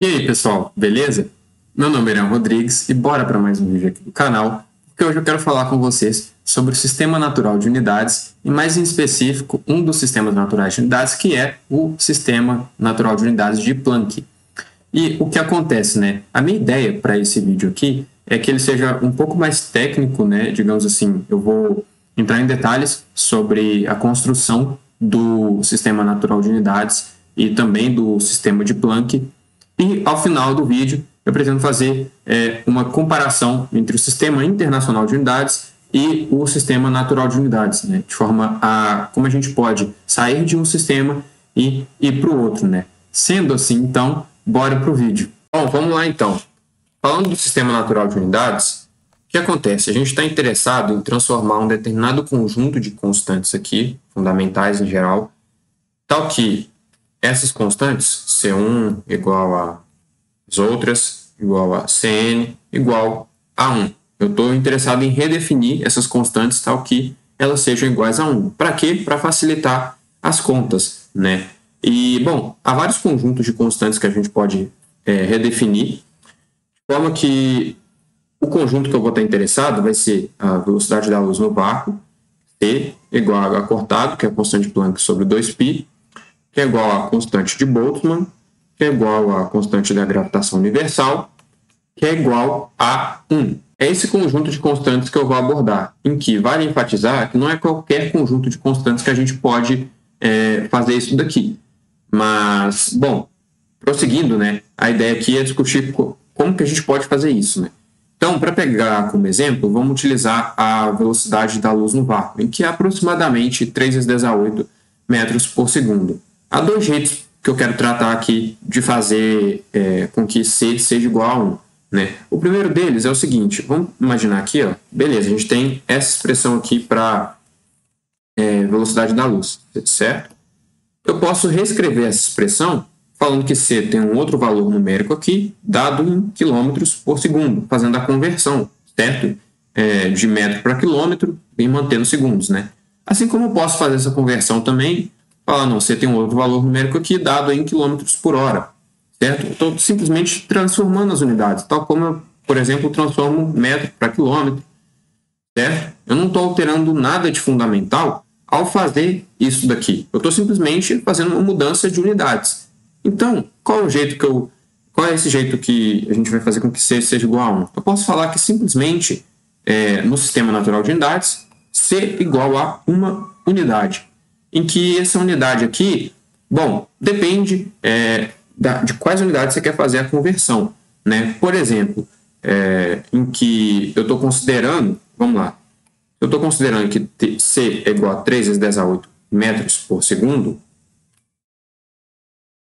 E aí, pessoal, beleza? Meu nome é Iriam Rodrigues e bora para mais um vídeo aqui do canal, porque hoje eu quero falar com vocês sobre o sistema natural de unidades e, mais em específico, um dos sistemas naturais de unidades, que é o sistema natural de unidades de Planck. E o que acontece, né? A minha ideia para esse vídeo aqui é que ele seja um pouco mais técnico, né? Digamos assim, eu vou entrar em detalhes sobre a construção do sistema natural de unidades e também do sistema de Planck. E ao final do vídeo, eu pretendo fazer uma comparação entre o sistema internacional de unidades e o sistema natural de unidades, né? De forma a como a gente pode sair de um sistema e ir para o outro, né? Sendo assim, então, bora para o vídeo. Bom, vamos lá então. Falando do sistema natural de unidades, o que acontece? A gente está interessado em transformar um determinado conjunto de constantes aqui, fundamentais em geral, tal que essas constantes, C1 igual às outras, igual a Cn, igual a 1. Eu estou interessado em redefinir essas constantes tal que elas sejam iguais a 1. Para quê? Para facilitar as contas, né? E, bom, há vários conjuntos de constantes que a gente pode redefinir, de forma que o conjunto que eu vou estar interessado vai ser a velocidade da luz no vácuo, T igual a H cortado, que é a constante de Planck sobre 2π, que é igual à constante de Boltzmann, que é igual à constante da gravitação universal, que é igual a 1. É esse conjunto de constantes que eu vou abordar, em que vale enfatizar que não é qualquer conjunto de constantes que a gente pode fazer isso daqui. Mas, bom, prosseguindo, né, a ideia aqui é discutir como que a gente pode fazer isso, né? Então, para pegar como exemplo, vamos utilizar a velocidade da luz no vácuo, em que é aproximadamente 3 vezes 10 a 8 metros por segundo. Há dois jeitos que eu quero tratar aqui de fazer com que C seja igual a 1. Né? O primeiro deles é o seguinte, vamos imaginar aqui, ó, beleza, a gente tem essa expressão aqui para velocidade da luz, certo? Eu posso reescrever essa expressão falando que C tem um outro valor numérico aqui, dado em quilômetros por segundo, fazendo a conversão, certo? De metro para quilômetro e mantendo segundos, né? Assim como eu posso fazer essa conversão também, falar, não, C tem um outro valor numérico aqui, dado em quilômetros por hora, certo? Estou simplesmente transformando as unidades, tal como eu, por exemplo, transformo metro para quilômetro, certo? Eu não estou alterando nada de fundamental ao fazer isso daqui. Eu estou simplesmente fazendo uma mudança de unidades. Então, qual é esse jeito que a gente vai fazer com que C seja igual a 1? Eu posso falar que simplesmente, no sistema natural de unidades, C igual a uma unidade. Em que essa unidade aqui, bom, depende de quais unidades você quer fazer a conversão, né? Por exemplo, em que eu estou considerando, vamos lá, eu estou considerando que C é igual a 3 vezes 10 a 8 metros por segundo,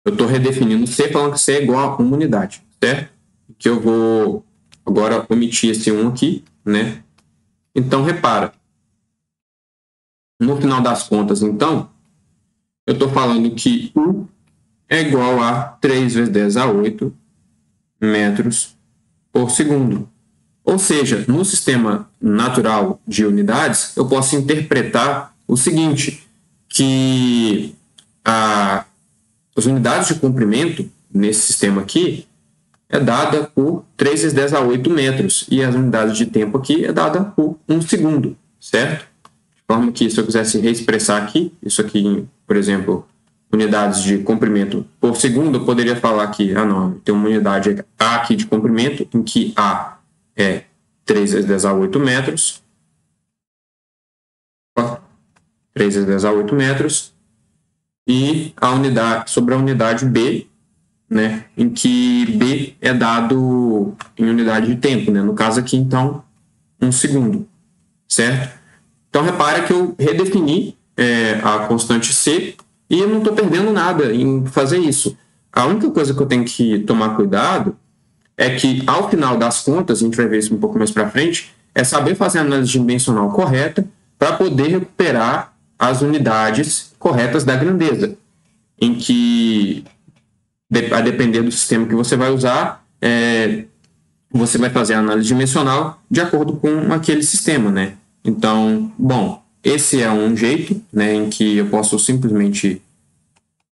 eu estou redefinindo C falando que C é igual a uma unidade, certo? Que eu vou agora omitir esse 1 aqui, né? Então, repara, no final das contas, então, eu estou falando que U é igual a 3 vezes 10 a 8 metros por segundo. Ou seja, no sistema natural de unidades, eu posso interpretar o seguinte, que as unidades de comprimento nesse sistema aqui é dada por 3 vezes 10 a 8 metros e as unidades de tempo aqui é dada por 1 segundo, certo? De forma que se eu quisesse reexpressar aqui, isso aqui, por exemplo, unidades de comprimento por segundo, eu poderia falar que, não, tem uma unidade A aqui de comprimento, em que A é 3 vezes 10 a 8 metros, 3 vezes 10 a 8 metros, e sobre a unidade B, né, em que B é dado em unidade de tempo, né, no caso aqui, então, 1 segundo, certo? Então, repara que eu redefini a constante C e eu não estou perdendo nada em fazer isso. A única coisa que eu tenho que tomar cuidado é que, ao final das contas, a gente vai ver isso um pouco mais para frente, é saber fazer a análise dimensional correta para poder recuperar as unidades corretas da grandeza, em que, a depender do sistema que você vai usar, você vai fazer a análise dimensional de acordo com aquele sistema, né? Então, bom, esse é um jeito, né, em que eu posso simplesmente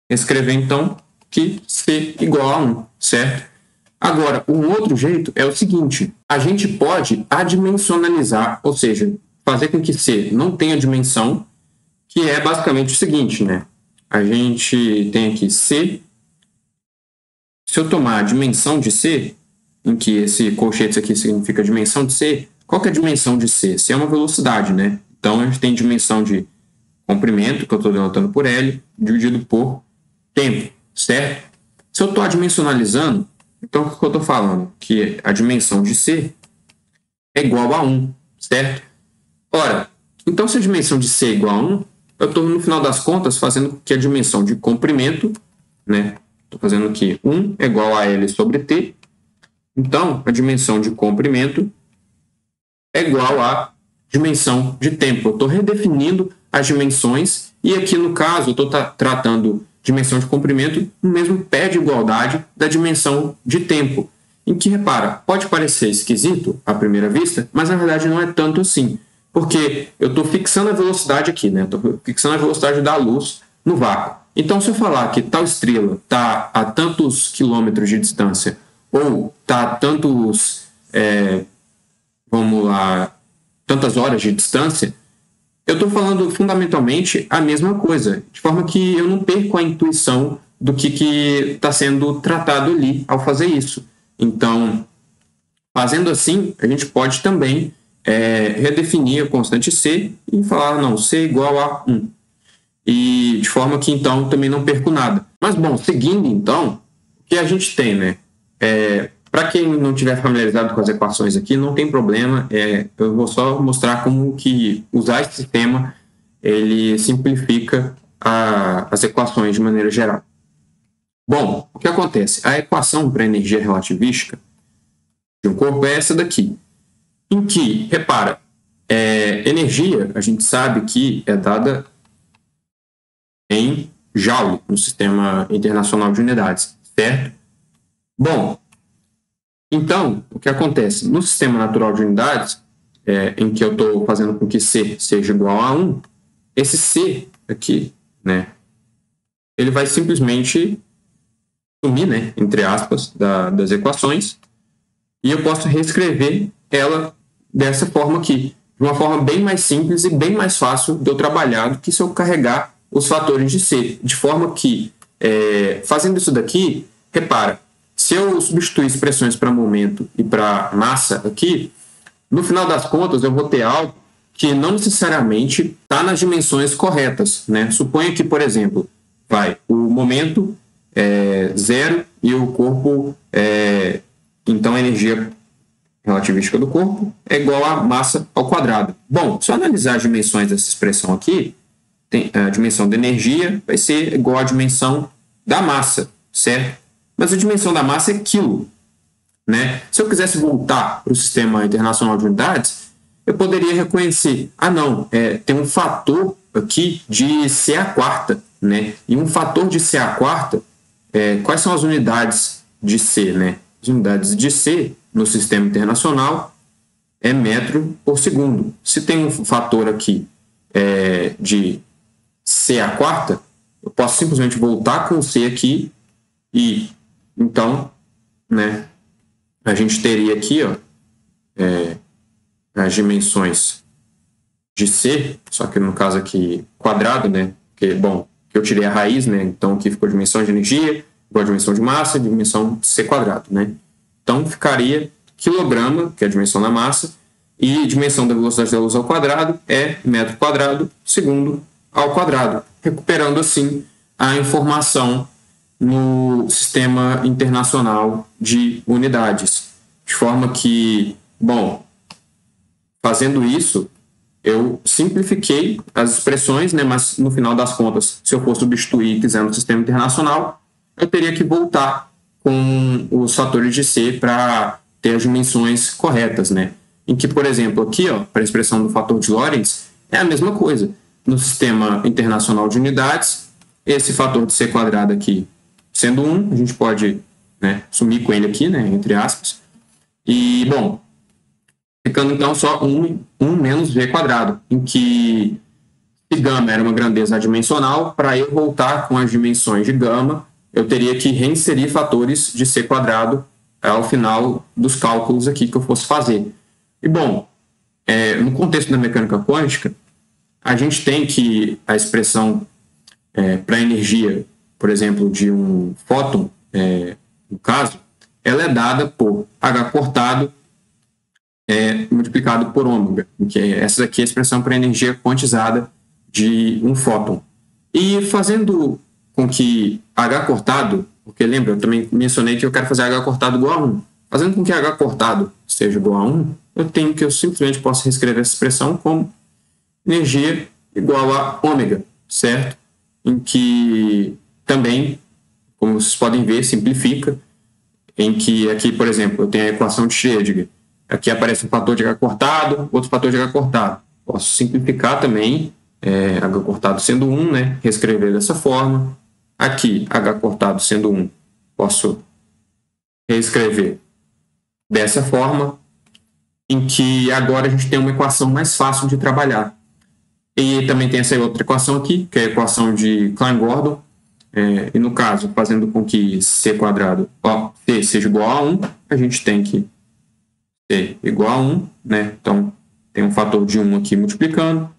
escrever, então, que C igual a 1, certo? Agora, um outro jeito é o seguinte, a gente pode adimensionalizar, ou seja, fazer com que C não tenha dimensão, que é basicamente o seguinte, né? A gente tem aqui C, se eu tomar a dimensão de C, em que esse colchete aqui significa dimensão de C, qual que é a dimensão de C? C é uma velocidade, né? Então, a gente tem dimensão de comprimento, que eu estou denotando por L, dividido por tempo, certo? Se eu estou adimensionalizando, então o que eu estou falando? Que a dimensão de C é igual a 1, certo? Ora, então se a dimensão de C é igual a 1, eu estou, no final das contas, fazendo com que a dimensão de comprimento, né? Estou fazendo que 1 é igual a L sobre T. Então, a dimensão de comprimento é igual à dimensão de tempo. Eu estou redefinindo as dimensões e aqui, no caso, eu estou tratando dimensão de comprimento no mesmo pé de igualdade da dimensão de tempo. Em que, repara, pode parecer esquisito à primeira vista, mas na verdade não é tanto assim. Porque eu estou fixando a velocidade aqui, né? Estou fixando a velocidade da luz no vácuo. Então, se eu falar que tal estrela está a tantos quilômetros de distância ou está a tantos, tantas horas de distância, eu estou falando fundamentalmente a mesma coisa, de forma que eu não perco a intuição do que está sendo tratado ali ao fazer isso. Então, fazendo assim, a gente pode também redefinir a constante C e falar, não, C é igual a 1. E de forma que, então, também não perco nada. Mas, bom, seguindo, então, o que a gente tem, né? Para quem não estiver familiarizado com as equações aqui, não tem problema. Eu vou só mostrar como que usar esse sistema ele simplifica as equações de maneira geral. Bom, o que acontece? A equação para energia relativística de um corpo é essa daqui, em que, repara, energia, a gente sabe que é dada em Joule, no Sistema Internacional de Unidades, certo? Bom, então, o que acontece? No Sistema Natural de Unidades, em que eu estou fazendo com que C seja igual a 1, esse C aqui, né, ele vai simplesmente sumir, né, entre aspas, das equações, e eu posso reescrever ela dessa forma aqui, de uma forma bem mais simples e bem mais fácil de eu trabalhar do que se eu carregar os fatores de C, de forma que, fazendo isso daqui, repara, se eu substituir expressões para momento e para massa aqui, no final das contas eu vou ter algo que não necessariamente está nas dimensões corretas, né? Suponha que, por exemplo, o momento é 0 e o corpo, então a energia relativística do corpo é igual a massa ao quadrado. Bom, se eu analisar as dimensões dessa expressão aqui, a dimensão da energia vai ser igual à dimensão da massa, certo? Mas a dimensão da massa é quilo, né? Se eu quisesse voltar para o Sistema Internacional de Unidades, eu poderia reconhecer, tem um fator aqui de C a quarta, né? E um fator de C a quarta, quais são as unidades de C, né? As unidades de C no Sistema Internacional é metro por segundo. Se tem um fator aqui de C a quarta, eu posso simplesmente voltar com o C aqui e, então, né, a gente teria aqui, as dimensões de C, só que no caso aqui quadrado, né, porque, bom, que eu tirei a raiz, né, então aqui ficou a dimensão de energia, igual a dimensão de massa, dimensão de C quadrado, né. Então ficaria quilograma, que é a dimensão da massa, e dimensão da velocidade da luz ao quadrado é metro quadrado segundo ao quadrado, recuperando assim a informação no Sistema Internacional de Unidades. De forma que, bom, fazendo isso, eu simplifiquei as expressões, né, mas no final das contas, se eu for substituir e quiser no Sistema Internacional, eu teria que voltar com os fatores de C para ter as dimensões corretas, né? Em que, por exemplo, aqui, para a expressão do fator de Lorentz, é a mesma coisa. No Sistema Internacional de Unidades, esse fator de C quadrado aqui, sendo 1, a gente pode, né, sumir com ele aqui, né, entre aspas. E, bom, ficando então só 1 menos V quadrado, em que se gama era uma grandeza adimensional, para eu voltar com as dimensões de gama, eu teria que reinserir fatores de C quadrado ao final dos cálculos aqui que eu fosse fazer. E, bom, no contexto da mecânica quântica, a gente tem que a expressão para energia, por exemplo, de um fóton, no caso, ela é dada por H cortado multiplicado por ômega, que essa aqui é a expressão para energia quantizada de um fóton. E fazendo com que H cortado, porque lembra, eu também mencionei que eu quero fazer H cortado igual a 1. Fazendo com que H cortado seja igual a 1, eu simplesmente posso reescrever essa expressão como energia igual a ômega, certo? Em que também, como vocês podem ver, simplifica, em que aqui, por exemplo, eu tenho a equação de Schrödinger. Aqui aparece um fator de H cortado, outro fator de H cortado. Posso simplificar também, H cortado sendo 1, né? Reescrever dessa forma. Aqui, H cortado sendo 1, posso reescrever dessa forma, em que agora a gente tem uma equação mais fácil de trabalhar. E também tem essa outra equação aqui, que é a equação de Klein-Gordon, e no caso, fazendo com que C quadrado, C seja igual a 1, a gente tem que C igual a 1, né? Então, tem um fator de 1 aqui multiplicando,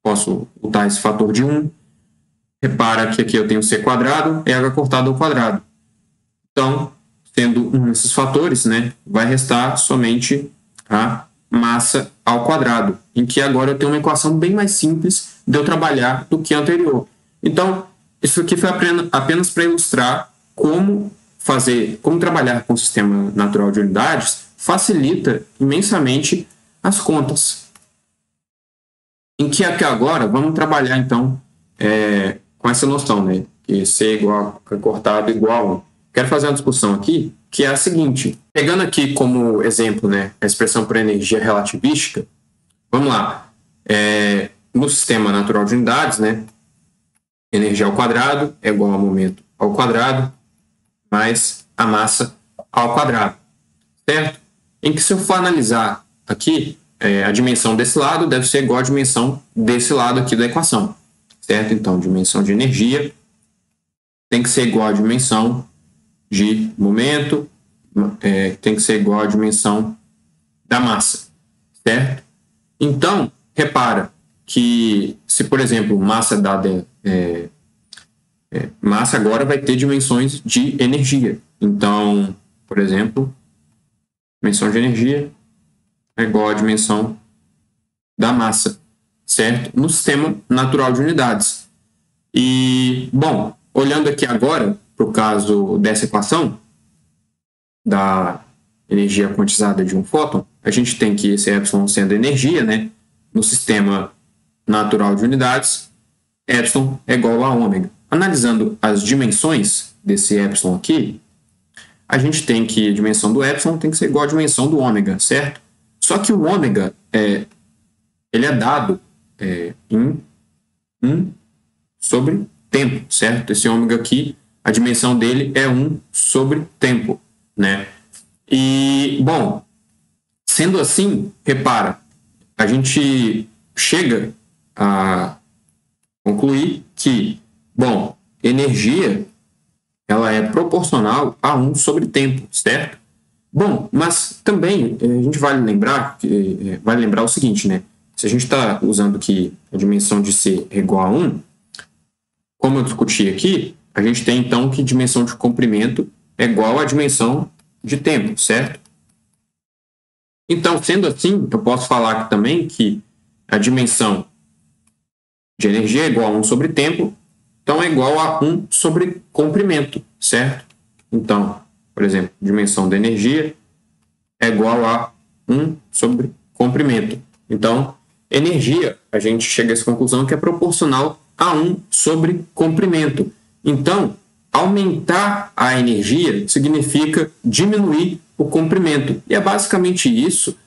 posso botar esse fator de 1, repara que aqui eu tenho C quadrado e H cortado ao quadrado. Então, tendo um desses fatores, né, vai restar somente a massa ao quadrado, em que agora eu tenho uma equação bem mais simples de eu trabalhar do que a anterior. Então, isso aqui foi apenas para ilustrar como trabalhar com o sistema natural de unidades facilita imensamente as contas. Em que aqui agora vamos trabalhar, então, com essa noção, né, que C igual a cortado igual a 1. Quero fazer uma discussão aqui, que é a seguinte. Pegando aqui como exemplo, né, a expressão por energia relativística, vamos lá. No sistema natural de unidades, né, energia ao quadrado é igual a momento ao quadrado mais a massa ao quadrado, certo? Em que se eu for analisar aqui, a dimensão desse lado deve ser igual à dimensão desse lado aqui da equação, certo? Então, dimensão de energia tem que ser igual à dimensão de momento, tem que ser igual à dimensão da massa, certo? Então, repara que se, por exemplo, massa dada massa agora vai ter dimensões de energia. Então, por exemplo, dimensão de energia é igual à dimensão da massa, certo? No sistema natural de unidades. E, bom, olhando aqui agora para o caso dessa equação da energia quantizada de um fóton, a gente tem que esse epsilon sendo energia, né? No sistema natural de unidades, epsilon é igual a ômega. Analisando as dimensões desse epsilon aqui, a gente tem que a dimensão do epsilon tem que ser igual à dimensão do ômega, certo? Só que o ômega ele é dado em 1 sobre tempo, certo? Esse ômega aqui, a dimensão dele é 1 sobre tempo, né? E, bom, sendo assim, repara, a gente chega a concluir que, bom, energia ela é proporcional a 1 sobre tempo, certo? Bom, mas também a gente vale lembrar o seguinte, né? Se a gente está usando que a dimensão de C é igual a 1, como eu discuti aqui, a gente tem então que dimensão de comprimento é igual à dimensão de tempo, certo? Então, sendo assim, eu posso falar aqui também que a dimensão de energia é igual a 1 sobre tempo, então é igual a 1 sobre comprimento, certo? Então, por exemplo, dimensão da energia é igual a 1 sobre comprimento. Então, energia, a gente chega a essa conclusão que é proporcional a 1 sobre comprimento. Então, aumentar a energia significa diminuir o comprimento. E é basicamente isso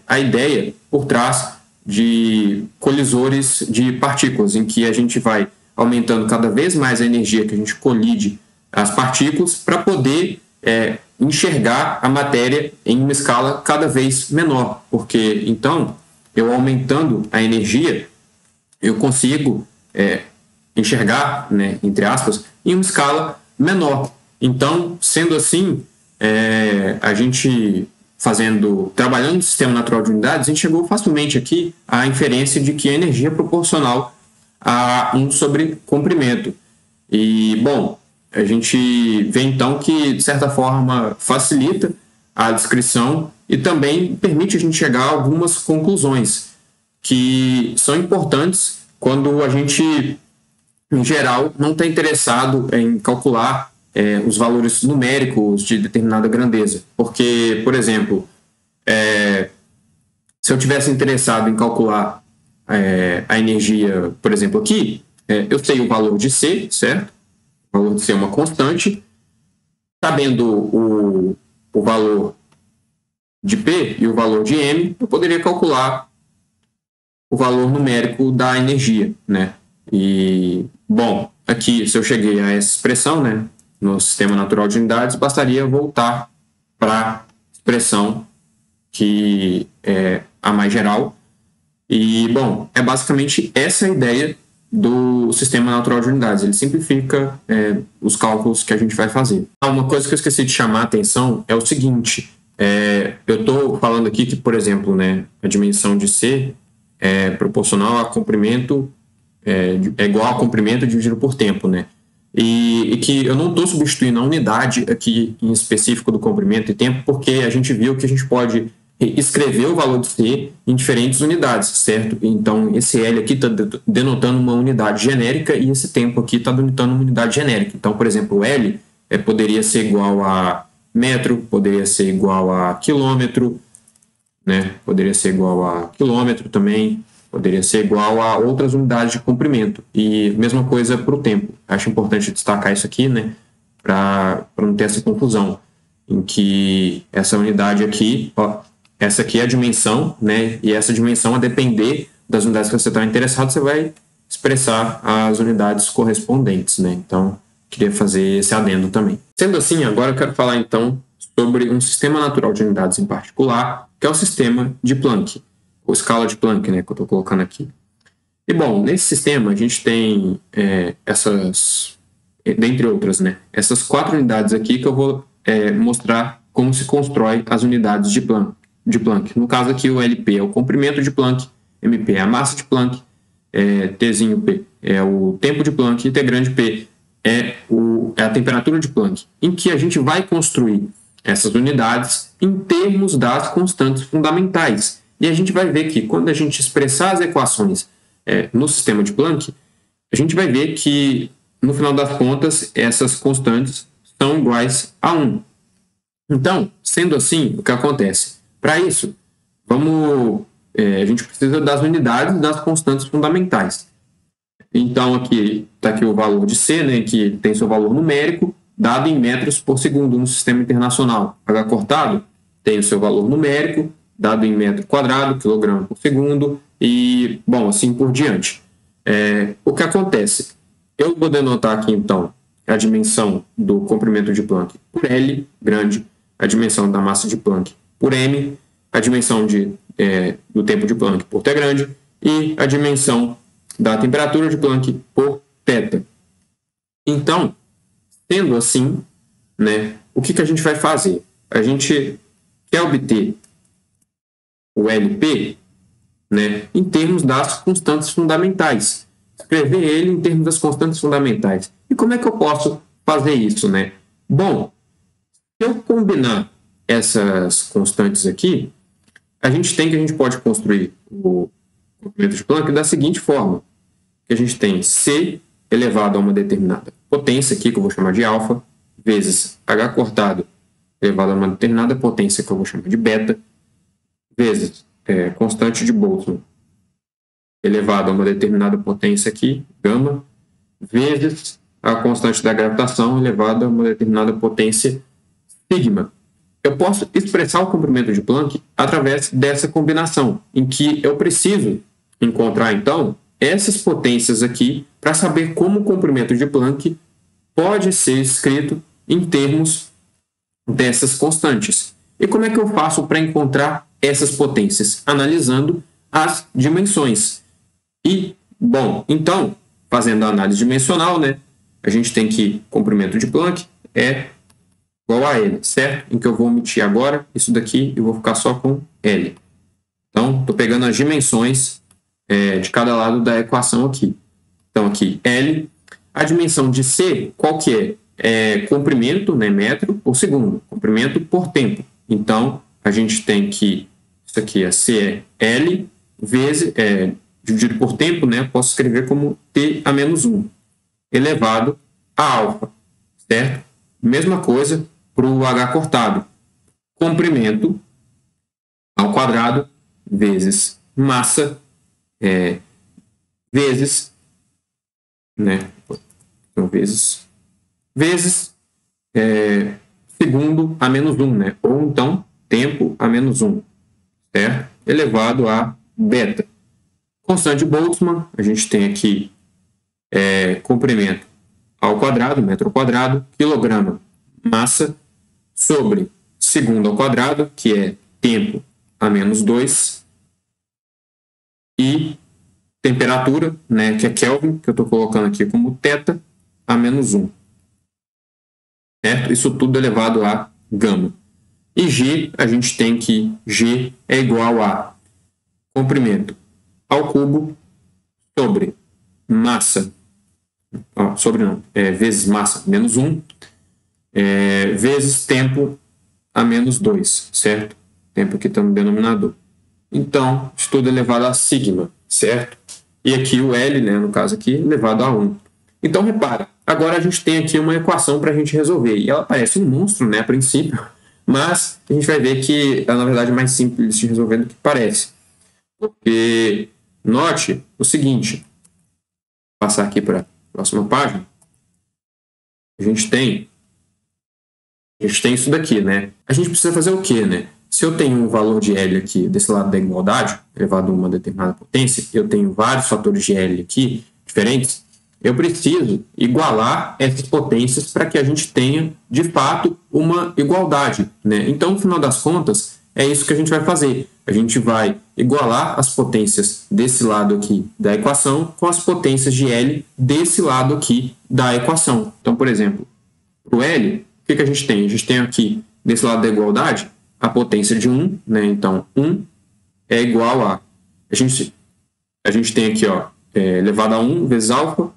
a ideia por trás de colisores de partículas, em que a gente vai aumentando cada vez mais a energia que a gente colide as partículas para poder enxergar a matéria em uma escala cada vez menor. Porque, então, eu aumentando a energia, eu consigo enxergar, né, entre aspas, em uma escala menor. Então, sendo assim, a gente trabalhando no sistema natural de unidades, a gente chegou facilmente aqui à inferência de que a energia é proporcional a 1 sobre comprimento. E, bom, a gente vê então que, de certa forma, facilita a descrição e também permite a gente chegar a algumas conclusões que são importantes quando a gente, em geral, não está interessado em calcular os valores numéricos de determinada grandeza. Porque, por exemplo, se eu tivesse interessado em calcular a energia, por exemplo, aqui, eu sei o valor de C, certo? O valor de C é uma constante. Sabendo o valor de P e o valor de M, eu poderia calcular o valor numérico da energia, né? E, bom, aqui, se eu cheguei a essa expressão, né, no sistema natural de unidades, bastaria voltar para a expressão que é a mais geral. E, bom, é basicamente essa a ideia do sistema natural de unidades. Ele simplifica os cálculos que a gente vai fazer. Uma coisa que eu esqueci de chamar a atenção é o seguinte: eu estou falando aqui que, por exemplo, né, a dimensão de C é proporcional a comprimento, é igual a comprimento dividido por tempo, né? E que eu não estou substituindo a unidade aqui em específico do comprimento e tempo, porque a gente viu que a gente pode escrever o valor de C em diferentes unidades, certo? Então, esse L aqui está denotando uma unidade genérica e esse tempo aqui está denotando uma unidade genérica. Então, por exemplo, o L poderia ser igual a metro, poderia ser igual a quilômetro, né? Poderia ser igual a quilômetro também, poderia ser igual a outras unidades de comprimento. E mesma coisa para o tempo. Acho importante destacar isso aqui, né? Para não ter essa confusão, em que essa unidade aqui, essa aqui é a dimensão, né? E essa dimensão, a depender das unidades que você está interessado, você vai expressar as unidades correspondentes, né? Então, queria fazer esse adendo também. Sendo assim, agora eu quero falar então sobre um sistema natural de unidades em particular, que é o sistema de Planck, ou escala de Planck, né, que eu estou colocando aqui. E, bom, nesse sistema a gente tem dentre outras, né, essas 4 unidades aqui que eu vou mostrar como se constrói as unidades de Planck. No caso aqui, o LP é o comprimento de Planck, MP é a massa de Planck, Tzinho P é o tempo de Planck e T grande P é a temperatura de Planck, em que a gente vai construir essas unidades em termos das constantes fundamentais. E a gente vai ver que quando a gente expressar as equações no sistema de Planck, a gente vai ver que, no final das contas, essas constantes são iguais a 1. Então, sendo assim, o que acontece? Para isso, a gente precisa das unidades das constantes fundamentais. Então, aqui está aqui o valor de C, né, que tem seu valor numérico, dado em metros por segundo no sistema internacional. H cortado tem o seu valor numérico, dado em metro quadrado, quilograma por segundo, e, bom, assim por diante. O que acontece? Eu vou denotar aqui, então, a dimensão do comprimento de Planck por L, grande, a dimensão da massa de Planck por M, a dimensão do tempo de Planck por T grande, e a dimensão da temperatura de Planck por θ. Então, sendo assim, né, o que a gente vai fazer? A gente quer obter o LP, né, em termos das constantes fundamentais. Escrever ele em termos das constantes fundamentais. E como é que eu posso fazer isso, né? Bom, se eu combinar essas constantes aqui, a gente pode construir o comprimento de Planck da seguinte forma, que a gente tem C elevado a uma determinada potência aqui, que eu vou chamar de alfa, vezes H cortado elevado a uma determinada potência, que eu vou chamar de beta, vezes constante de Boltzmann elevado a uma determinada potência aqui, gama, vezes a constante da gravitação elevada a uma determinada potência, sigma. Eu posso expressar o comprimento de Planck através dessa combinação, em que eu preciso encontrar, então, essas potências aqui para saber como o comprimento de Planck pode ser escrito em termos dessas constantes. E como é que eu faço para encontrar essas potências? Analisando as dimensões. E, bom, então, fazendo a análise dimensional, né, a gente tem que comprimento de Planck é igual a L, certo? Em que eu vou omitir agora isso daqui e vou ficar só com L. Então, estou pegando as dimensões de cada lado da equação aqui. Então, aqui, L. A dimensão de C, qual que é? É comprimento, né, metro por segundo. Comprimento por tempo. Então, a gente tem que... Isso aqui é C é L vezes... dividido por tempo, né, posso escrever como T a menos 1 elevado a alfa, certo? Mesma coisa para o H cortado. Comprimento ao quadrado vezes massa vezes, né? Então, vezes segundo a menos 1, né? Ou então tempo a menos 1, certo? Elevado a beta. Constante de Boltzmann, a gente tem aqui comprimento ao quadrado, metro ao quadrado, quilograma, massa, sobre segundo ao quadrado, que é tempo a menos 2, e temperatura, né, que é Kelvin, que eu estou colocando aqui como θ, a menos 1. Certo? Isso tudo elevado a gama. E G, a gente tem que G é igual a comprimento ao cubo sobre massa, vezes massa, menos 1, vezes tempo a menos 2, certo? Tempo aqui está no denominador. Então, isso tudo elevado a sigma, certo? E aqui o L, né, no caso aqui, elevado a 1. Então, repara, agora a gente tem aqui uma equação para a gente resolver. E ela parece um monstro, né, a princípio, mas a gente vai ver que ela, na verdade, é mais simples de resolver do que parece. Porque, note o seguinte, vou passar aqui para a próxima página. A gente tem isso daqui, né? A gente precisa fazer o quê, né? Se eu tenho um valor de L aqui desse lado da igualdade, elevado a uma determinada potência, eu tenho vários fatores de L aqui diferentes, eu preciso igualar essas potências para que a gente tenha, de fato, uma igualdade, né? Então, no final das contas, é isso que a gente vai fazer. A gente vai igualar as potências desse lado aqui da equação com as potências de L desse lado aqui da equação. Então, por exemplo, para o L, o que a gente tem? A gente tem aqui, desse lado da igualdade, a potência de 1, né? Então, 1 é igual a... A gente tem aqui, ó, elevado a 1 vezes alfa,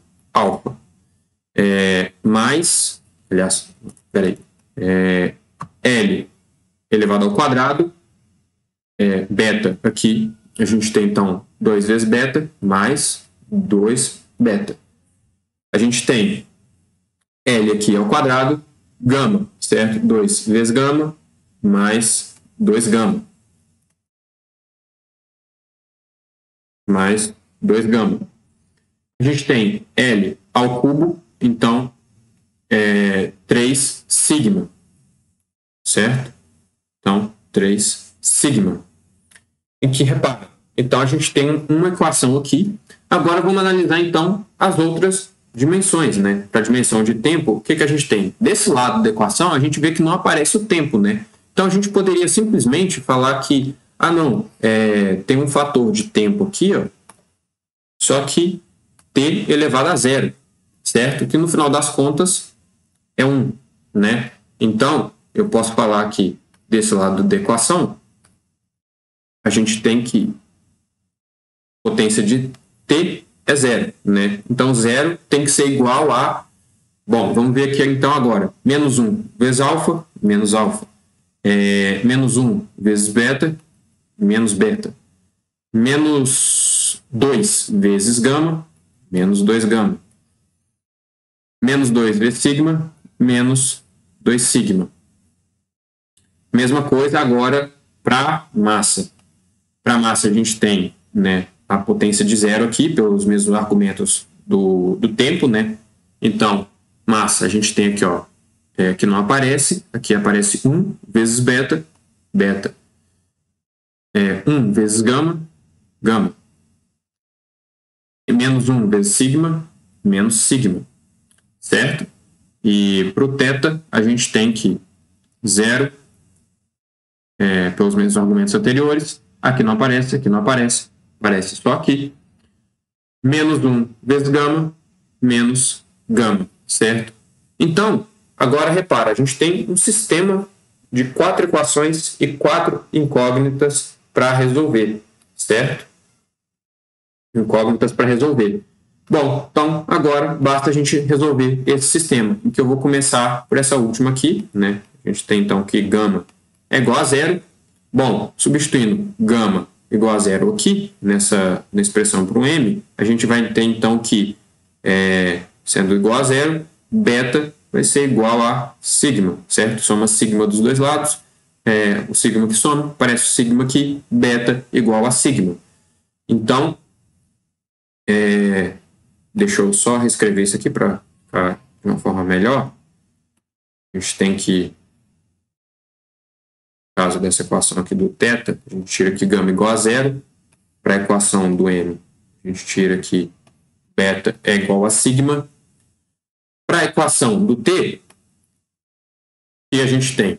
mais... Aliás, peraí. L elevado ao quadrado, beta aqui, a gente tem, então, 2 vezes beta, mais 2 beta. A gente tem L aqui ao quadrado, gama, certo? 2 vezes gama, mais 2 gama. Mais 2 gama. A gente tem L ao cubo, então, 3 sigma, certo? Então, 3 sigma. Em que, repara, então a gente tem uma equação aqui. Agora vamos analisar, então, as outras dimensões, né? Para a dimensão de tempo, o que a gente tem? Desse lado da equação, a gente vê que não aparece o tempo, né? Então, a gente poderia simplesmente falar que, tem um fator de tempo aqui, ó, só que t elevado a 0, certo? Que no final das contas é 1, né? Então, eu posso falar que desse lado da equação, a gente tem que potência de t é 0, né? Então, 0 tem que ser igual a... Bom, vamos ver aqui então agora. Menos 1 vezes alfa, menos alfa. Menos 1 vezes beta, menos beta. Menos 2 vezes gama, menos 2 gama. Menos 2 vezes sigma, menos 2 sigma. Mesma coisa agora para massa. Para massa a gente tem, né, a potência de 0 aqui, pelos mesmos argumentos do tempo, né? Então, massa a gente tem aqui, ó, que não aparece, aqui aparece 1 vezes beta, beta. 1 vezes gama, gama. E menos 1 vezes sigma, menos sigma, certo? E para o θ, a gente tem que 0, pelos mesmos argumentos anteriores, aqui não aparece, aparece só aqui. Menos 1 vezes gama, menos gama, certo? Então, agora repara, a gente tem um sistema de 4 equações e 4 incógnitas para resolver, certo? Incógnitas para resolver. Bom, então agora basta a gente resolver esse sistema, em que eu vou começar por essa última aqui, né? A gente tem então que gama é igual a zero. Bom, substituindo gama igual a zero aqui, na expressão para um m, a gente vai ter então que, sendo igual a zero, beta vai ser igual a sigma, certo? Soma sigma dos dois lados, o sigma que soma, parece o sigma aqui, beta igual a sigma. Então, deixa eu só reescrever isso aqui para ficar de uma forma melhor. A gente tem que, no caso dessa equação aqui do θ, a gente tira aqui gama igual a zero. Para a equação do m, a gente tira aqui beta é igual a sigma. Para a equação do t, que a gente tem?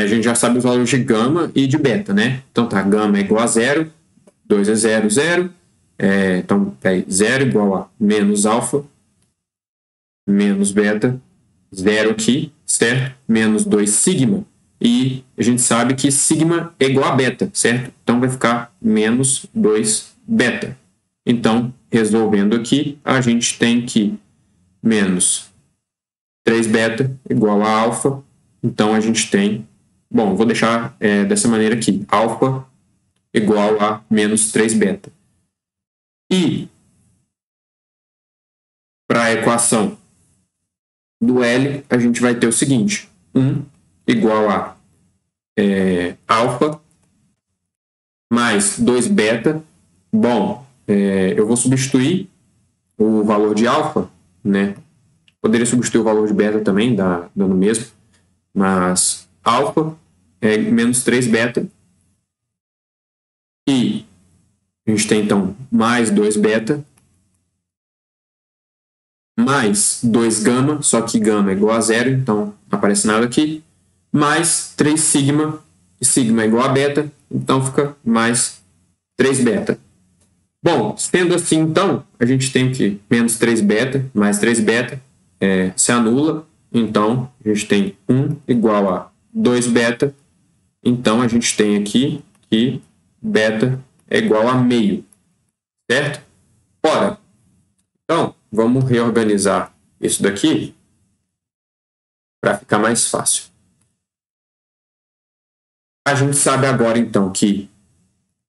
A gente já sabe os valores de gama e de beta, né? Então tá, gama é igual a zero, 2 é 0, 0. Então, 0 igual a menos alfa, menos beta, 0 aqui, certo? Menos 2 sigma. E a gente sabe que sigma é igual a beta, certo? Então, vai ficar menos 2 beta. Então, resolvendo aqui, a gente tem que menos 3 beta igual a alfa. Então, a gente tem... Bom, vou deixar dessa maneira aqui. Alfa igual a menos 3 beta. E para a equação do L, a gente vai ter o seguinte: 1 igual a alfa mais 2 beta. Bom, eu vou substituir o valor de alfa, né? Poderia substituir o valor de beta também, dando o mesmo. Mas alfa é menos 3 beta. E a gente tem, então, mais 2 beta, mais 2 gama, só que gama é igual a zero, então não aparece nada aqui, mais 3 sigma, e sigma é igual a beta, então fica mais 3 beta. Bom, sendo assim, então, a gente tem que menos 3 beta, mais 3 beta, se anula, então a gente tem 1 igual a 2 beta, então a gente tem aqui que beta é igual a meio, certo? Ora, então, vamos reorganizar isso daqui para ficar mais fácil. A gente sabe agora, então, que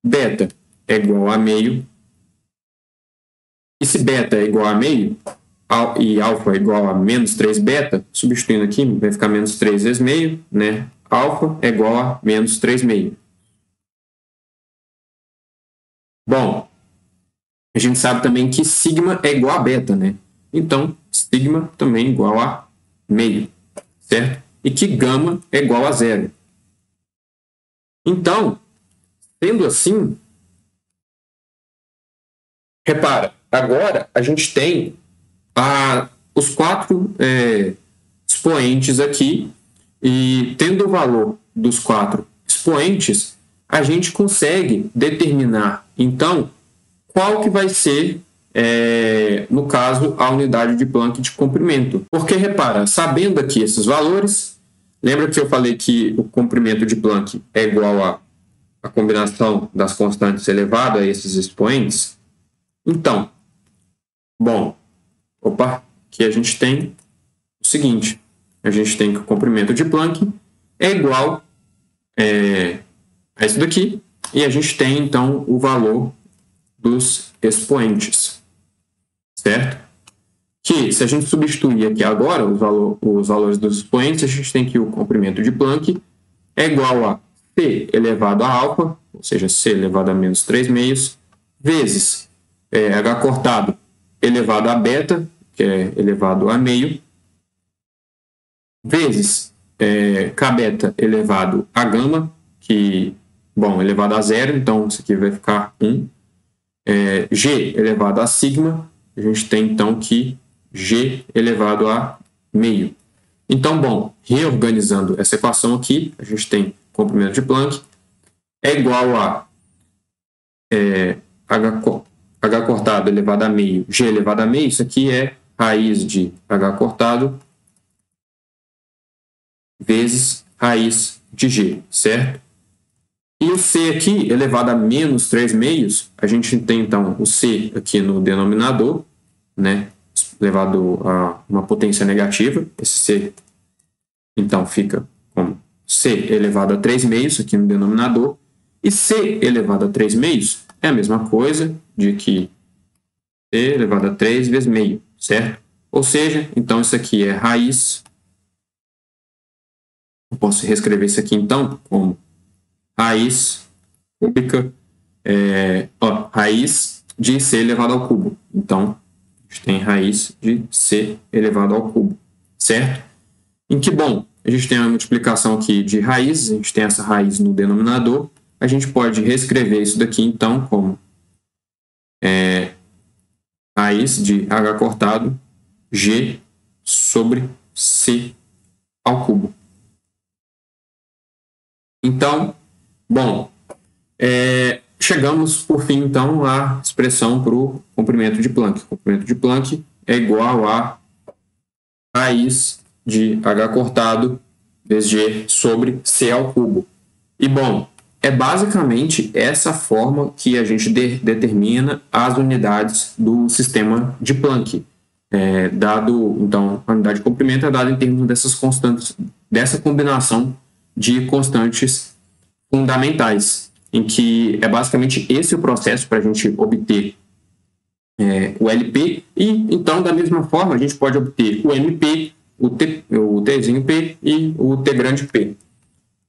beta é igual a meio. E se beta é igual a meio e alfa é igual a menos 3 beta, substituindo aqui, vai ficar menos 3 vezes meio, né? Alfa é igual a menos 3 meio. Bom, a gente sabe também que sigma é igual a beta, né? Então, sigma também é igual a meio, certo? E que gama é igual a zero. Então, sendo assim, repara, agora a gente tem os 4 expoentes aqui, e tendo o valor dos 4 expoentes, a gente consegue determinar, então, qual que vai ser, no caso, a unidade de Planck de comprimento. Porque, repara, sabendo aqui esses valores, lembra que eu falei que o comprimento de Planck é igual a combinação das constantes elevada a esses expoentes? Então, bom, aqui a gente tem o seguinte, a gente tem que o comprimento de Planck é igual a isso daqui, e a gente tem, então, o valor dos expoentes, certo? Que, se a gente substituir aqui agora os valores dos expoentes, a gente tem que o comprimento de Planck é igual a C elevado a alfa, ou seja, C elevado a menos 3 meios, vezes H cortado elevado a beta, que é elevado a meio, vezes K beta elevado a gama, que, bom, elevado a zero, então isso aqui vai ficar 1. G elevado a sigma, a gente tem então que G elevado a meio. Então, bom, reorganizando essa equação aqui, a gente tem comprimento de Planck é igual a H cortado elevado a meio, G elevado a meio, isso aqui é raiz de h cortado vezes raiz de g, certo? E o c aqui, elevado a menos 3 meios, a gente tem, então, o c aqui no denominador, né, elevado a uma potência negativa. Esse c, então, fica como c elevado a 3 meios aqui no denominador. E c elevado a 3 meios é a mesma coisa de que c elevado a 3 vezes meio, certo? Ou seja, então, isso aqui é raiz. Eu posso reescrever isso aqui, então, como raiz cúbica, raiz de c elevado ao cubo. Então, a gente tem raiz de c elevado ao cubo, certo? Em que, bom, a gente tem a multiplicação aqui de raízes, a gente tem essa raiz no denominador, a gente pode reescrever isso daqui, então, como raiz de h cortado g sobre c ao cubo. Então, bom, chegamos, por fim, então, à expressão para o comprimento de Planck. O comprimento de Planck é igual a raiz de h cortado vezes g sobre c ao cubo. E, bom, é basicamente essa forma que a gente determina as unidades do sistema de Planck. Então, a unidade de comprimento é dada em termos dessas constantes, dessa combinação de constantes fundamentais, em que é basicamente esse o processo para a gente obter o LP, e então, da mesma forma, a gente pode obter o MP, o Tzinho P e o T grande P.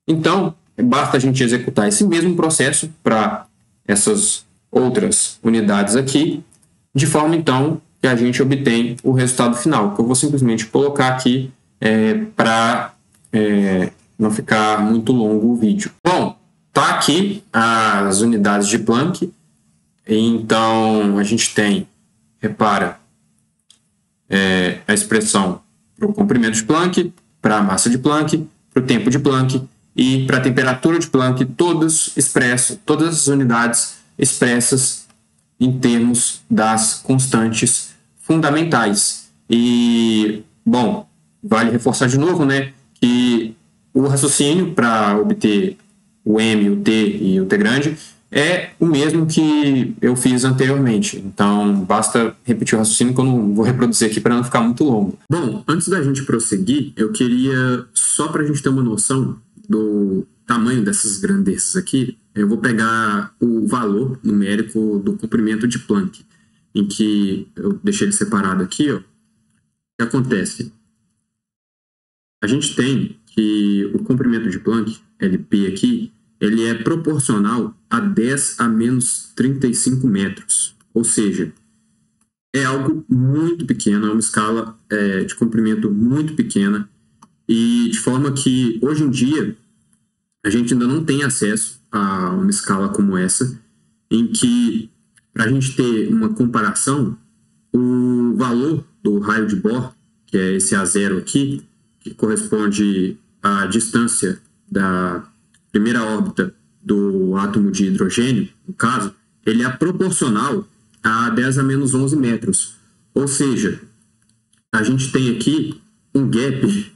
Então, basta a gente executar esse mesmo processo para essas outras unidades aqui, de forma, então, que a gente obtém o resultado final, que eu vou simplesmente colocar aqui para não ficar muito longo o vídeo. Bom, tá aqui as unidades de Planck. Então, a gente tem, repara, a expressão para o comprimento de Planck, para a massa de Planck, para o tempo de Planck e para a temperatura de Planck, todas as unidades expressas em termos das constantes fundamentais. E, bom, vale reforçar de novo, né, que o raciocínio para obter o M, o T e o T grande é o mesmo que eu fiz anteriormente. Então, basta repetir o raciocínio que eu não vou reproduzir aqui para não ficar muito longo. Bom, antes da gente prosseguir, eu queria, só para a gente ter uma noção do tamanho dessas grandezas aqui, eu vou pegar o valor numérico do comprimento de Planck, em que eu deixei ele separado aqui, ó. O que acontece? A gente tem que o comprimento de Planck, LP aqui, ele é proporcional a 10 a menos 35 metros. Ou seja, é algo muito pequeno, é uma escala de comprimento muito pequena, e de forma que, hoje em dia, a gente ainda não tem acesso a uma escala como essa, em que, para a gente ter uma comparação, o valor do raio de Bohr, que é esse A0 aqui, que corresponde à distância da primeira órbita do átomo de hidrogênio, no caso, ele é proporcional a 10 a menos 11 metros. Ou seja, a gente tem aqui um gap,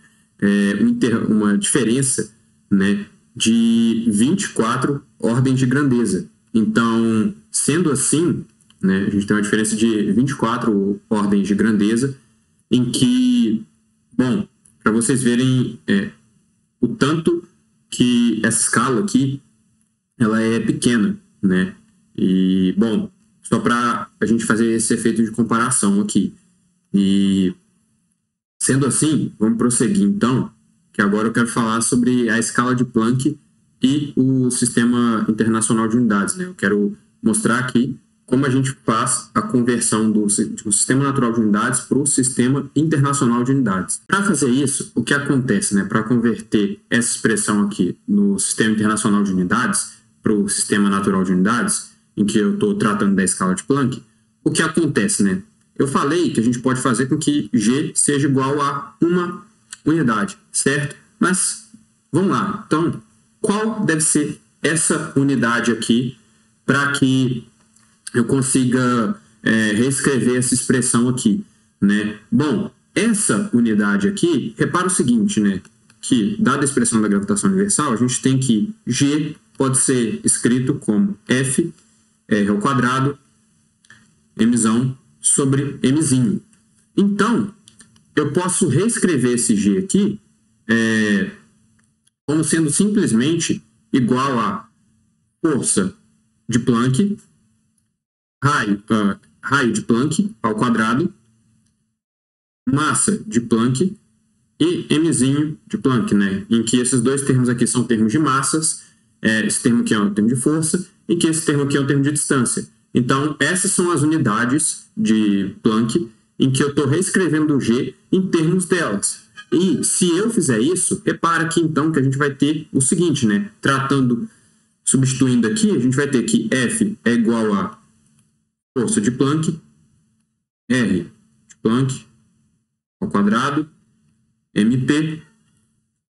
uma diferença, né, de 24 ordens de grandeza. Então, sendo assim, né, a gente tem uma diferença de 24 ordens de grandeza, em que, bom, para vocês verem o tanto que essa escala aqui, ela é pequena, né? E, bom, só para a gente fazer esse efeito de comparação aqui. E, sendo assim, vamos prosseguir, então, que agora eu quero falar sobre a escala de Planck e o Sistema Internacional de Unidades, né? Eu quero mostrar aqui como a gente faz a conversão do Sistema Natural de Unidades para o Sistema Internacional de Unidades. Para fazer isso, o que acontece, né? Para converter essa expressão aqui no Sistema Internacional de Unidades para o Sistema Natural de Unidades, em que eu estou tratando da escala de Planck, o que acontece, né? Eu falei que a gente pode fazer com que G seja igual a uma unidade, certo? Mas, vamos lá. Então, qual deve ser essa unidade aqui para que eu consiga reescrever essa expressão aqui? né? Bom, essa unidade aqui, repara o seguinte, né? Que, dada a expressão da gravitação universal, a gente tem que G pode ser escrito como F R ao quadrado, Mzão sobre Mzinho. Então, eu posso reescrever esse G aqui como sendo simplesmente igual a força de Planck, raio de Planck ao quadrado, massa de Planck e Mzinho de Planck, né? Em que esses dois termos aqui são termos de massas, esse termo aqui é um termo de força, e que esse termo aqui é um termo de distância. Então, essas são as unidades de Planck em que eu estou reescrevendo o G em termos delas. E se eu fizer isso, repara que então que a gente vai ter o seguinte, né? Substituindo aqui, a gente vai ter que F é igual a força de Planck, R de Planck ao quadrado, MP,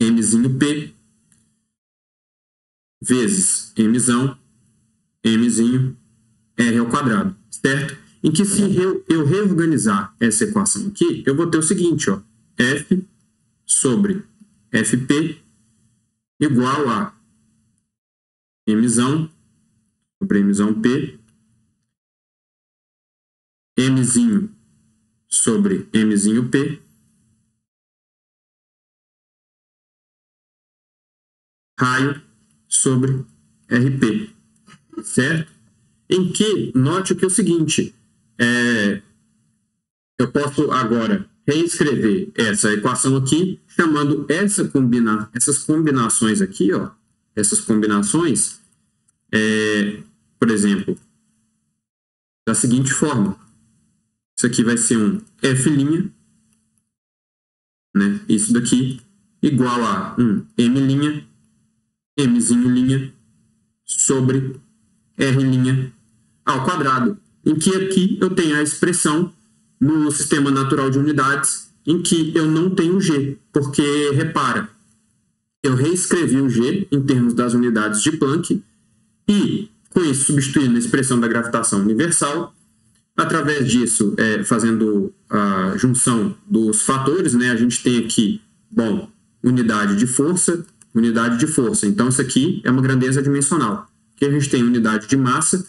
Mzinho P, vezes Mzão, Mzinho, R ao quadrado, certo? Em que se eu reorganizar essa equação aqui, eu vou ter o seguinte, ó, F sobre Fp igual a Mzão sobre Mzão P, Mzinho sobre Mzinho P, raio sobre Rp, certo? Em que, note que é o seguinte, eu posso agora reescrever essa equação aqui, chamando essas combinações aqui, ó, essas combinações, por exemplo, da seguinte forma. Isso aqui vai ser um F', né? Isso daqui igual a um M', Mzinho' sobre R' ao quadrado, em que aqui eu tenho a expressão no sistema natural de unidades em que eu não tenho G, porque, repara, eu reescrevi o G em termos das unidades de Planck e, com isso, substituindo a expressão da gravitação universal, através disso, fazendo a junção dos fatores, né, a gente tem aqui, bom, unidade de força. Então, isso aqui é uma grandeza dimensional. Aqui a gente tem unidade de massa,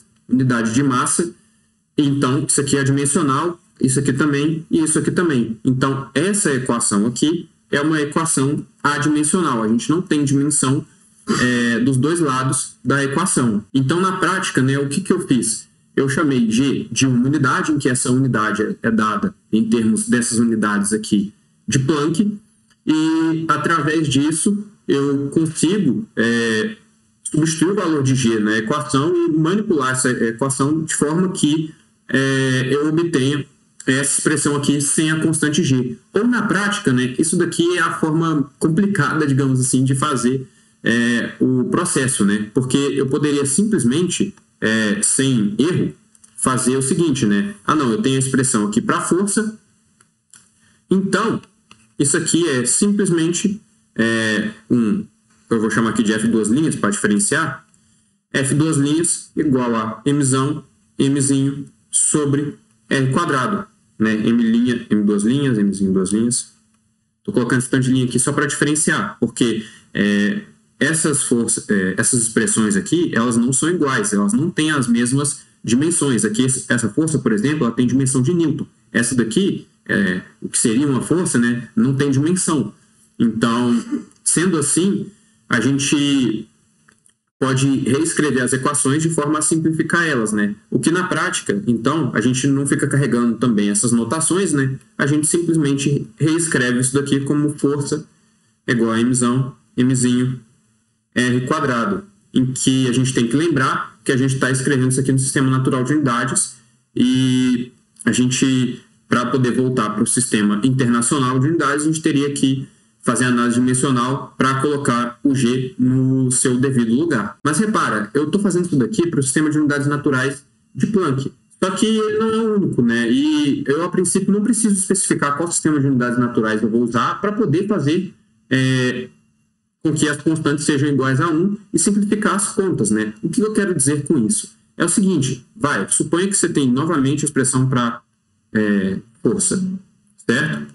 então isso aqui é dimensional, isso aqui também e isso aqui também. Então, essa equação aqui é uma equação adimensional. A gente não tem dimensão dos dois lados da equação. Então, na prática, né, o que eu fiz? Eu chamei de uma unidade, em que essa unidade é dada em termos dessas unidades aqui de Planck, e através disso eu consigo substituir o valor de G na equação e manipular essa equação de forma que eu obtenha essa expressão aqui sem a constante G. Ou na prática, né, isso daqui é a forma complicada, digamos assim, de fazer o processo, né? Porque eu poderia simplesmente, sem erro, fazer o seguinte, né? Não, eu tenho a expressão aqui para força, então isso aqui é simplesmente eu vou chamar aqui de F2' para diferenciar, F2' igual a Mzão, Mzinho sobre R quadrado, né? M', M2', Mzinho 2 linhas. Estou colocando esse tanto de linha aqui só para diferenciar, porque essas expressões aqui, elas não são iguais, elas não têm as mesmas dimensões. Aqui, essa força, por exemplo, ela tem dimensão de Newton. Essa daqui, o que seria uma força, né, não tem dimensão. Então, sendo assim, a gente pode reescrever as equações de forma a simplificar elas, né? O que na prática, então, a gente não fica carregando também essas notações, né? A gente simplesmente reescreve isso daqui como força igual a Mzão, Mzinho, R quadrado, em que a gente tem que lembrar que a gente está escrevendo isso aqui no sistema natural de unidades e a gente, para poder voltar para o sistema internacional de unidades, a gente teria que fazer análise dimensional para colocar o G no seu devido lugar. Mas repara, eu estou fazendo isso daqui para o sistema de unidades naturais de Planck. Só que ele não é o único, né? E eu, a princípio, não preciso especificar qual sistema de unidades naturais eu vou usar para poder fazer com que as constantes sejam iguais a 1 e simplificar as contas, né? O que eu quero dizer com isso? É o seguinte, suponha que você tem novamente a expressão para força, certo?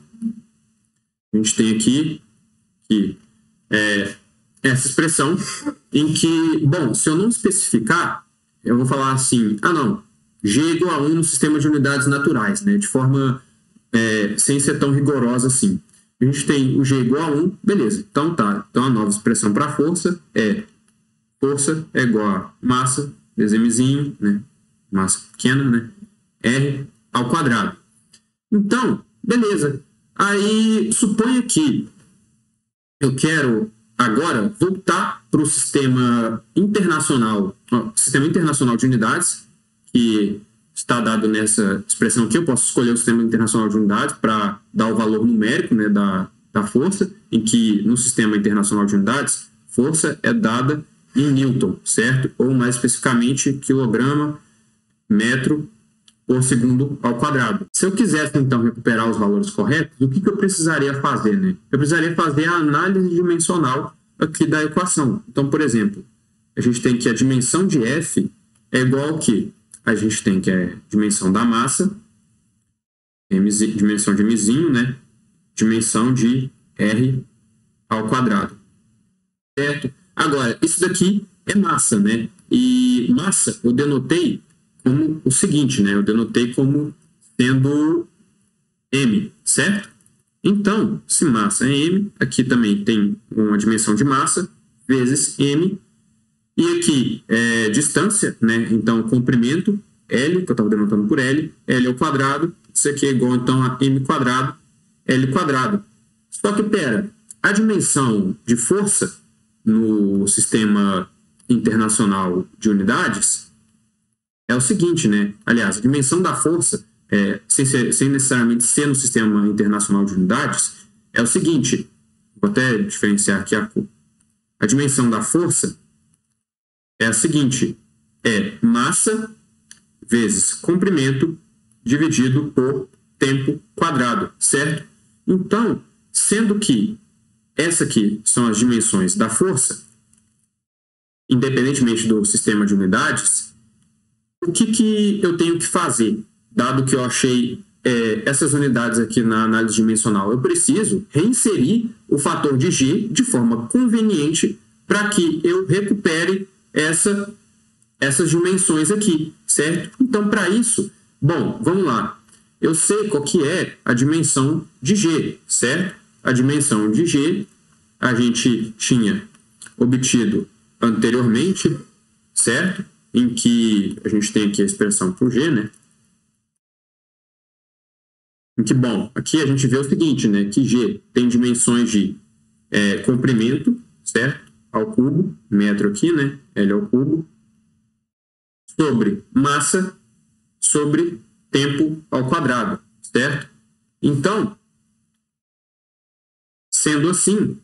A gente tem aqui que essa expressão em que, bom, se eu não especificar, eu vou falar assim, não, G é igual a 1 no sistema de unidades naturais, né? De forma sem ser tão rigorosa assim. A gente tem o G igual a 1, beleza. Então tá. Então a nova expressão para força é igual a massa, vezes mzinho, né? Massa pequena, né? R ao quadrado. Então, beleza. Aí, suponha que eu quero agora voltar para o sistema internacional de unidades, que está dado nessa expressão aqui. Eu posso escolher o sistema internacional de unidades para dar o valor numérico, né, da força, em que no sistema internacional de unidades, força é dada em Newton, certo? Ou mais especificamente, quilograma, metro por segundo ao quadrado. Se eu quisesse, então, recuperar os valores corretos, o que eu precisaria fazer, né? Eu precisaria fazer a análise dimensional aqui da equação. Então, por exemplo, a gente tem que a dimensão de F é igual ao que? A gente tem que a dimensão da massa, dimensão de mzinho, né? Dimensão de R ao quadrado. Certo? Agora, isso daqui é massa, né? E massa eu denotei como o seguinte, né? Eu denotei como sendo M, certo? Então, se massa é M, aqui também tem uma dimensão de massa, vezes M, e aqui é distância, né? Então, comprimento, L, que eu estava denotando por L ao quadrado, isso aqui é igual, então, a M quadrado, L quadrado. Só que, a dimensão de força no sistema internacional de unidades é o seguinte, né? Aliás, a dimensão da força, sem necessariamente ser no sistema internacional de unidades, é o seguinte, vou até diferenciar aqui a cor. A dimensão da força é a seguinte, é massa vezes comprimento dividido por tempo quadrado, certo? Então, sendo que essa aqui são as dimensões da força, independentemente do sistema de unidades, o que eu tenho que fazer, dado que eu achei essas unidades aqui na análise dimensional? Eu preciso reinserir o fator de G de forma conveniente para que eu recupere essas dimensões aqui, certo? Então, para isso, bom, vamos lá. Eu sei qual que é a dimensão de G, certo? A dimensão de G a gente tinha obtido anteriormente, certo? Em que a gente tem aqui a expressão por G, né? Em que, bom, aqui a gente vê o seguinte, né? Que G tem dimensões de comprimento, certo? Ao cubo, metro aqui, né? L ao cubo, sobre massa, sobre tempo ao quadrado, certo? Então, sendo assim,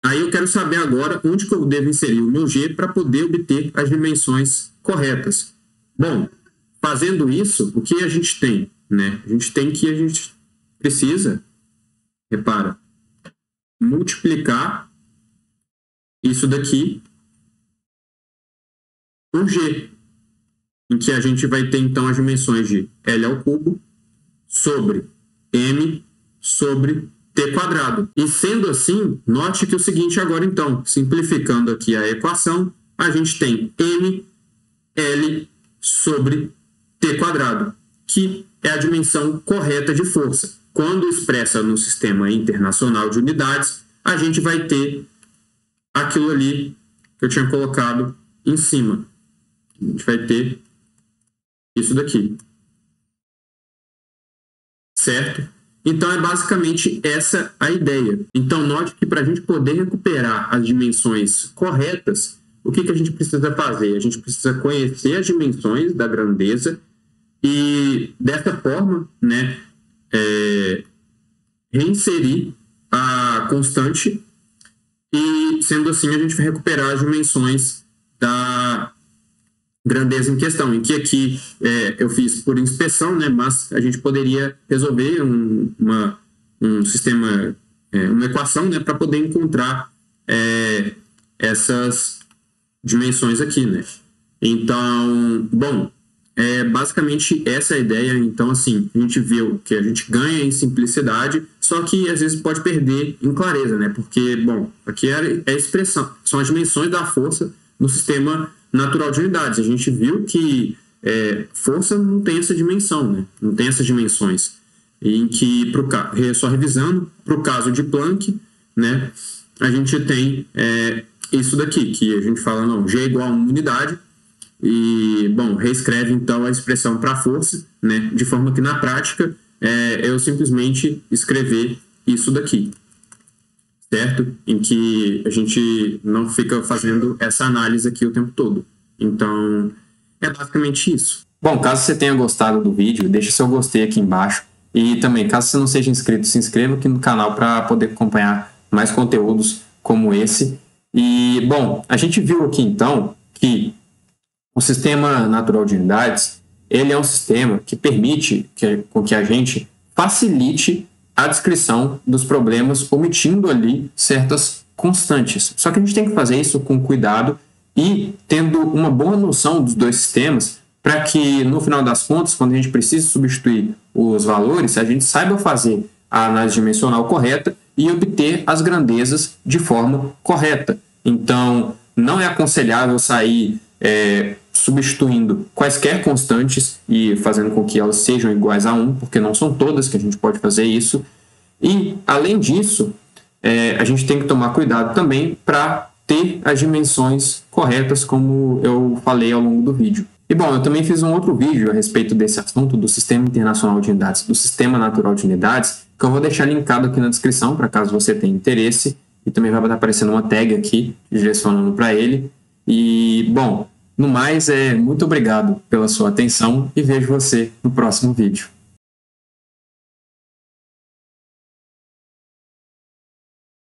aí eu quero saber agora onde que eu devo inserir o meu G para poder obter as dimensões corretas. Bom, fazendo isso, o que a gente tem, né? A gente precisa, repara, multiplicar isso daqui por G, em que a gente vai ter então as dimensões de L ao cubo sobre M sobre T quadrado. E sendo assim, note que o seguinte agora então, simplificando aqui a equação, a gente tem M L sobre T quadrado, que é a dimensão correta de força. Quando expressa no sistema internacional de unidades, a gente vai ter aquilo ali que eu tinha colocado em cima. A gente vai ter isso daqui. Certo? Então, é basicamente essa a ideia. Então, note que para a gente poder recuperar as dimensões corretas, o que a gente precisa fazer? A gente precisa conhecer as dimensões da grandeza e, dessa forma, né, reinserir a constante e, sendo assim, a gente vai recuperar as dimensões da grandeza em questão, em que aqui eu fiz por inspeção, né, mas a gente poderia resolver um sistema, uma equação, né, para poder encontrar essas dimensões aqui, né. Então, bom, é basicamente essa a ideia. Então, assim, a gente viu que a gente ganha em simplicidade, só que às vezes pode perder em clareza, né? Porque, bom, aqui é a expressão, são as dimensões da força no sistema natural de unidades. A gente viu que força não tem essa dimensão, né? Não tem essas dimensões. Em que, só revisando, para o caso de Planck, né, a gente tem isso daqui, que a gente fala, não, G igual a 1 unidade, e, bom, reescreve então a expressão para força, né, de forma que na prática eu simplesmente escrever isso daqui, certo? Em que a gente não fica fazendo essa análise aqui o tempo todo. Então, é basicamente isso. Bom, caso você tenha gostado do vídeo, deixa seu gostei aqui embaixo. E também, caso você não seja inscrito, se inscreva aqui no canal para poder acompanhar mais conteúdos como esse. E, bom, a gente viu aqui então que o sistema natural de unidades, ele é um sistema que permite com que a gente facilite a descrição dos problemas, omitindo ali certas constantes. Só que a gente tem que fazer isso com cuidado e tendo uma boa noção dos dois sistemas, para que, no final das contas, quando a gente precisa substituir os valores, a gente saiba fazer a análise dimensional correta e obter as grandezas de forma correta. Então, não é aconselhável sair substituindo quaisquer constantes e fazendo com que elas sejam iguais a 1, porque não são todas que a gente pode fazer isso. E, além disso, a gente tem que tomar cuidado também para ter as dimensões corretas, como eu falei ao longo do vídeo. E, bom, eu também fiz um outro vídeo a respeito desse assunto do Sistema Internacional de Unidades, do Sistema Natural de Unidades, que eu vou deixar linkado aqui na descrição, para caso você tenha interesse, e também vai estar aparecendo uma tag aqui, direcionando para ele. E, bom, no mais, muito obrigado pela sua atenção e vejo você no próximo vídeo.